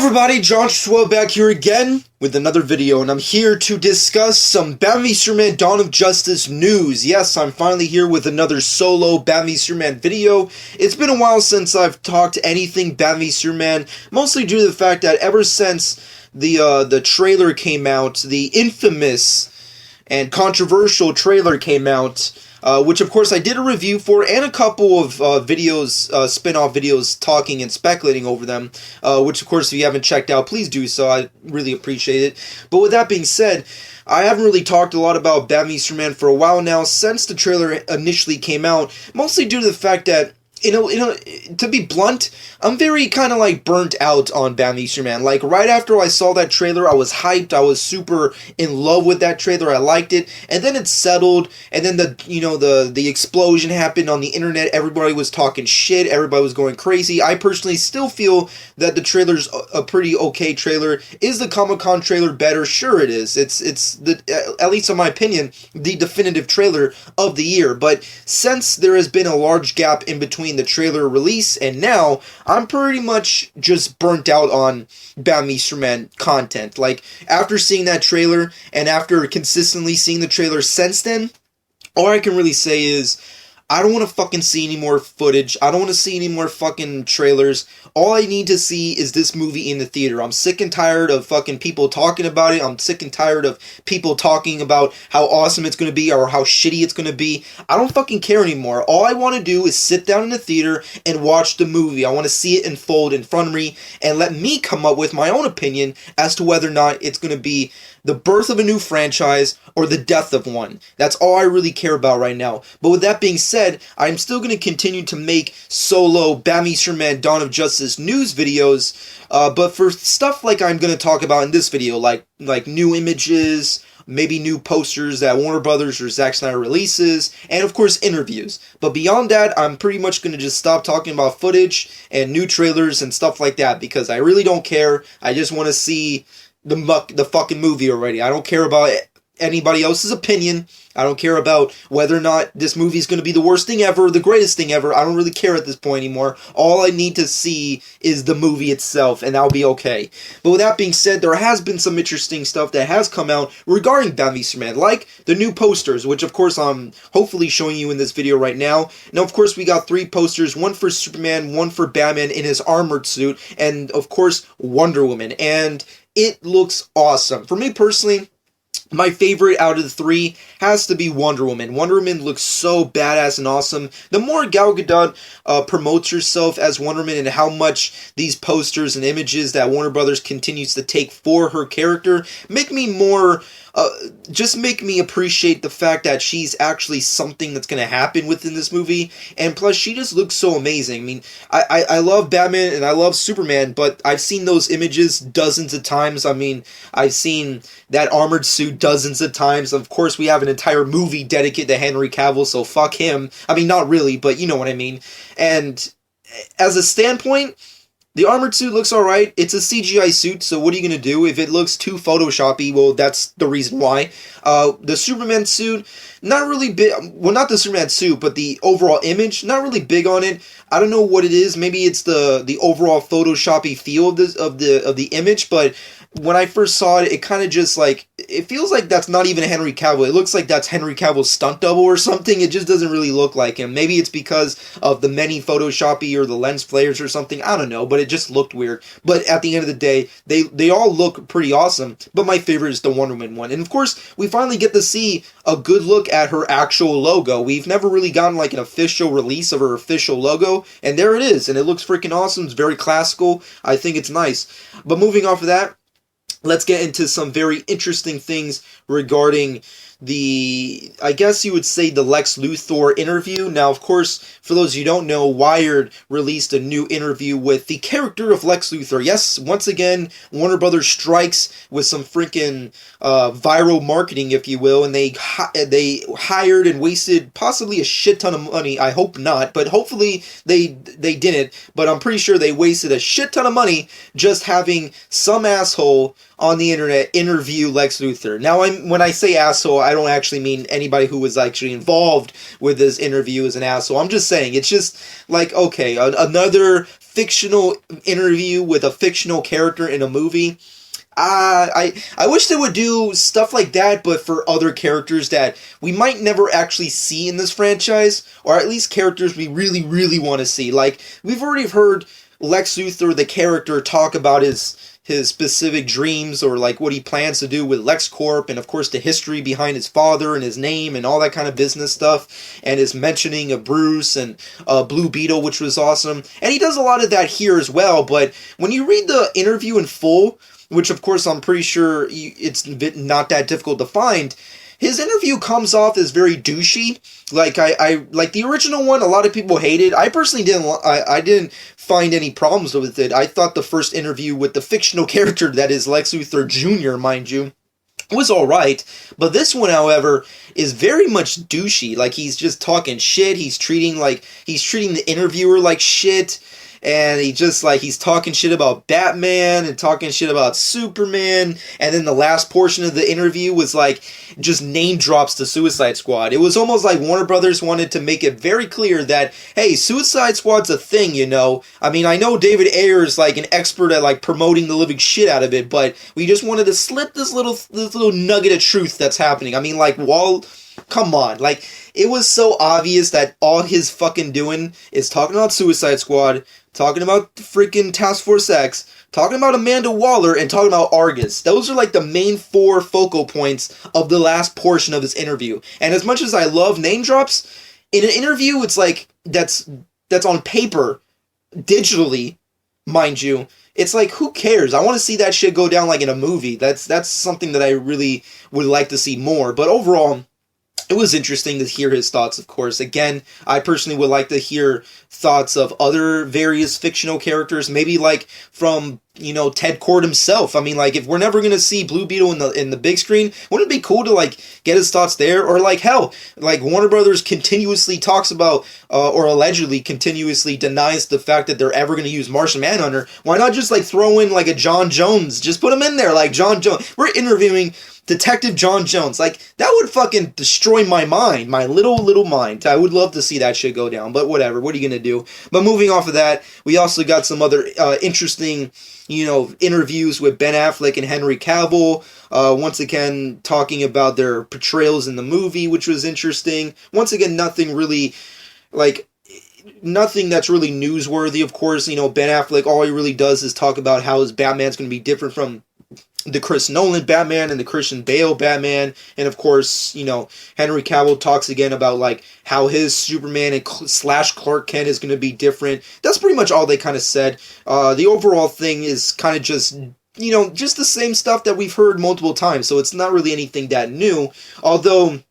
everybody, Joshua back here again with another video, and I'm here to discuss some Batman v Superman Dawn of Justice news. Yes, I'm finally here with another solo Batman v Superman video. It's been a while since I've talked anything Batman v Superman, mostly due to the fact that ever since the trailer came out, the infamous and controversial trailer came out, which of course I did a review for, and a couple of spin-off videos talking and speculating over them, which of course if you haven't checked out, please do so. I really appreciate it. But with that being said, I haven't really talked a lot about Batman v Superman for a while now, since the trailer initially came out, mostly due to the fact that, to be blunt, I'm very kind of like burnt out on Batman v Superman. Like right after I saw that trailer, I was hyped. I was super in love with that trailer. I liked it, and then it settled. And then the explosion happened on the internet. Everybody was talking shit. Everybody was going crazy. I personally still feel that the trailer's a pretty okay trailer. Is the Comic-Con trailer better? Sure, it is. It's at least in my opinion, the definitive trailer of the year. But since there has been a large gap in between the trailer release and now, I'm pretty much just burnt out on Batman v Superman content. Like, after seeing that trailer, and after consistently seeing the trailer since then, all I can really say is, I don't want to fucking see any more footage. I don't want to see any more fucking trailers. All I need to see is this movie in the theater. I'm sick and tired of fucking people talking about it. I'm sick and tired of people talking about how awesome it's going to be or how shitty it's going to be. I don't fucking care anymore. All I want to do is sit down in the theater and watch the movie. I want to see it unfold in front of me and let me come up with my own opinion as to whether or not it's going to be the birth of a new franchise or the death of one. That's all I really care about right now. But with that being said, I'm still going to continue to make solo Batman v Superman Dawn of Justice news videos, but for stuff like I'm going to talk about in this video, like new images, maybe new posters that Warner Brothers or Zack Snyder releases, and of course interviews. But beyond that, I'm pretty much going to just stop talking about footage and new trailers and stuff like that, because I really don't care. I just want to see the fucking movie already. I don't care about anybody else's opinion. I don't care about whether or not this movie is going to be the worst thing ever, the greatest thing ever. I don't really care at this point anymore. All I need to see is the movie itself, and that'll be okay. But with that being said, there has been some interesting stuff that has come out regarding Batman v Superman, like the new posters, which of course I'm hopefully showing you in this video right now. Now, of course, we got 3 posters, one for Superman, one for Batman in his armored suit, and of course, Wonder Woman. And it looks awesome. For me personally, my favorite out of the 3 has to be Wonder Woman. Wonder Woman looks so badass and awesome. The more Gal Gadot promotes herself as Wonder Woman and how much these posters and images that Warner Brothers continues to take for her character make me more... just make me appreciate the fact that she's actually something that's going to happen within this movie, and plus she just looks so amazing. I mean, I love Batman and I love Superman, but I've seen those images dozens of times. I mean, I've seen that armored suit dozens of times. Of course, we have an entire movie dedicated to Henry Cavill, so fuck him. I mean, not really, but you know what I mean. And as a standpoint, the armored suit looks alright. It's a CGI suit, so what are you going to do? If it looks too Photoshoppy, well, that's the reason why. The Superman suit, not really big. Well, not the Superman suit, but the overall image, not really big on it. I don't know what it is. Maybe it's the overall Photoshoppy feel of the image, but when I first saw it, it kind of just like, it feels like that's not even Henry Cavill. It looks like that's Henry Cavill's stunt double or something. It just doesn't really look like him. Maybe it's because of the many Photoshoppy or the lens flares or something. I don't know, but it just looked weird. But at the end of the day, they all look pretty awesome. But my favorite is the Wonder Woman one. And of course, we finally get to see a good look at her actual logo. We've never really gotten like an official release of her official logo. And there it is. And it looks freaking awesome. It's very classical. I think it's nice. But moving off of that, let's get into some very interesting things regarding the, I guess you would say, the Lex Luthor interview. Now, of course, for those you don't know, Wired released a new interview with the character of Lex Luthor. Yes, once again, Warner Brothers strikes with some freaking viral marketing, if you will, and they hired and wasted possibly a shit ton of money. I hope not, but hopefully they didn't. But I'm pretty sure they wasted a shit ton of money just having some asshole on the internet interview Lex Luthor. Now, when I say asshole, I don't actually mean anybody who was actually involved with this interview is an asshole. I'm just saying, it's just like, okay, another fictional interview with a fictional character in a movie. I wish they would do stuff like that, but for other characters that we might never actually see in this franchise, or at least characters we really, really want to see. Like, we've already heard Lex Luthor, the character, talk about his specific dreams, or like what he plans to do with LexCorp, and of course the history behind his father and his name and all that kind of business stuff, and his mentioning of Bruce and Blue Beetle, which was awesome. And he does a lot of that here as well, but when you read the interview in full, which of course I'm pretty sure it's not that difficult to find, his interview comes off as very douchey. Like I like the original one, a lot of people hated. I personally didn't find any problems with it. I thought the first interview with the fictional character that is Lex Luthor Jr., mind you, was alright, but this one, however, is very much douchey. Like, he's just talking shit, he's treating the interviewer like shit, and he's talking shit about Batman and talking shit about Superman, and then the last portion of the interview was like just name drops to Suicide Squad. It was almost like Warner Brothers wanted to make it very clear that, hey, Suicide Squad's a thing, you know. I mean, I know David Ayer is like an expert at like promoting the living shit out of it, but we just wanted to slip this little nugget of truth that's happening. I mean, like, come on, like, it was so obvious that all his fucking doing is talking about Suicide Squad, talking about freaking Task Force X, talking about Amanda Waller, and talking about Argus. Those are like the main 4 focal points of the last portion of his interview. And as much as I love name drops, in an interview, it's like, that's on paper, digitally, mind you, it's like, who cares? I want to see that shit go down like in a movie. That's something that I really would like to see more. But overall, it was interesting to hear his thoughts, of course. Again, I personally would like to hear thoughts of other various fictional characters, maybe like from, you know, Ted Kord himself. I mean, like, if we're never going to see Blue Beetle in the big screen, wouldn't it be cool to, like, get his thoughts there? Or, like, hell, like, Warner Brothers continuously talks about, or allegedly continuously denies the fact that they're ever going to use Martian Manhunter. Why not just, like, throw in, like, a John Jones? Just put him in there, like, John Jones. We're interviewing Detective John Jones. Like, that would fucking destroy my mind, my little mind. I would love to see that shit go down, but whatever, what are you gonna do? But moving off of that, we also got some other interesting, you know, interviews with Ben Affleck and Henry Cavill, once again talking about their portrayals in the movie, which was interesting. Once again, nothing that's really newsworthy, of course. You know, Ben Affleck, all he really does is talk about how his Batman's going to be different from the Chris Nolan Batman and the Christian Bale Batman, and of course, you know, Henry Cavill talks again about like how his Superman and / Clark Kent is going to be different. That's pretty much all they kind of said. The overall thing is kind of just, you know, just the same stuff that we've heard multiple times, so it's not really anything that new, although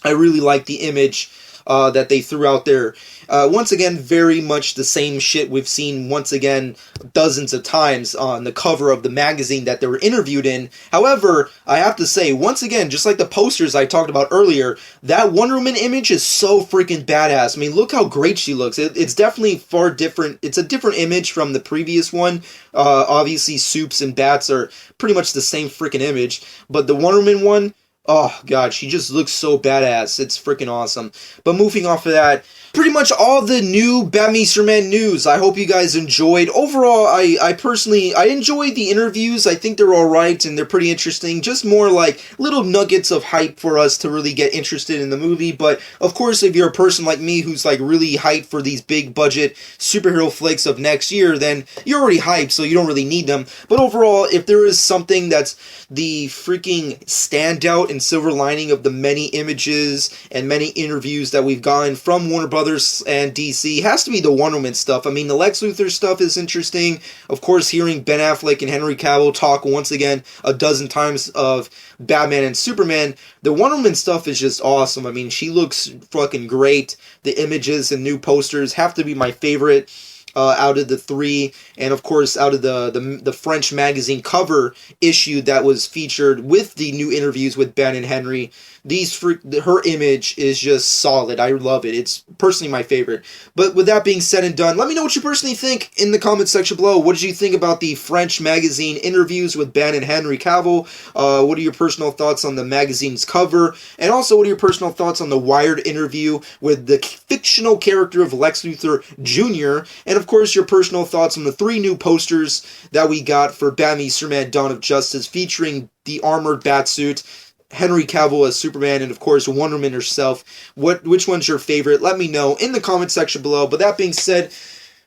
I really like the image that they threw out there. Once again, very much the same shit we've seen once again dozens of times on the cover of the magazine that they were interviewed in. However, I have to say, once again, just like the posters I talked about earlier, that Wonder Woman image is so freaking badass. I mean, look how great she looks. It's definitely far different. It's a different image from the previous one. Obviously, Supes and Bats are pretty much the same freaking image, but the Wonder Woman one, oh god, she just looks so badass. It's freaking awesome. But moving off of that, pretty much all the new Batman Superman news. I hope you guys enjoyed. Overall, I personally enjoyed the interviews. I think they're alright and they're pretty interesting. Just more like little nuggets of hype for us to really get interested in the movie. But of course, if you're a person like me who's like really hyped for these big budget superhero flicks of next year, then you're already hyped, so you don't really need them. But overall, if there is something that's the freaking standout and silver lining of the many images and many interviews that we've gotten from Warner Brothers and DC, has to be the Wonder Woman stuff. I mean, the Lex Luthor stuff is interesting. Of course, hearing Ben Affleck and Henry Cavill talk once again a dozen times of Batman and Superman, the Wonder Woman stuff is just awesome. I mean, she looks fucking great. The images and new posters have to be my favorite. out of the three, and of course out of the French magazine cover issue that was featured with the new interviews with Ben and Henry. Her image is just solid. I love it. It's personally my favorite. But with that being said and done, let me know what you personally think in the comment section below. What did you think about the French magazine interviews with Ben and Henry Cavill? What are your personal thoughts on the magazine's cover? And also, what are your personal thoughts on the Wired interview with the fictional character of Lex Luthor Jr.? And of course, your personal thoughts on the 3 new posters that we got for Batman v Superman Dawn of Justice featuring the armored Batsuit, Henry Cavill as Superman, and of course Wonder Woman herself. Which one's your favorite? Let me know in the comment section below. But that being said,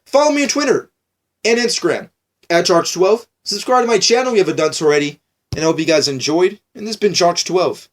follow me on Twitter and Instagram at George12. Subscribe to my channel if you haven't done so already. And I hope you guys enjoyed. And this has been George12.